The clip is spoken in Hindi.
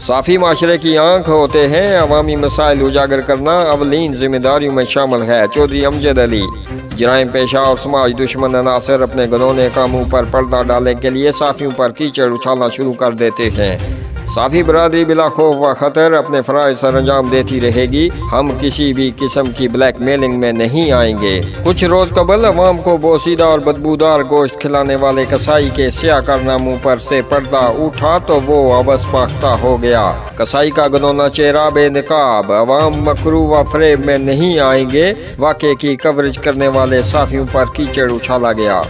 साफी माशरे की आंख होते हैं। अवामी मसाइल उजागर करना अवलीन जिम्मेदारियों में शामिल है। चौधरी अमजद अली। जराइम पेशा और समाज दुश्मन अनासर अपने घिनौने कामों पर पर्दा डालने के लिए साफियों पर कीचड़ उछालना शुरू कर देते हैं। साफी बरादरी बिला खौफ व खतर अपने फ़राइज़ सर अंजाम देती रहेगी। हम किसी भी किस्म की ब्लैक मेलिंग में नहीं आएंगे। कुछ रोज़ कबल अवाम को बोसीदा और बदबूदार गोश्त खिलाने वाले कसाई के सियाह कारनामों पर से पर्दा उठा तो वो अवस पाख्ता हो गया। कसाई का घिनौना चेहरा बेनकाब। अवाम मकरू व फरेब में नहीं आएंगे। वाक़े की कवरेज करने वाले साफियों पर कीचड़ उछाला गया।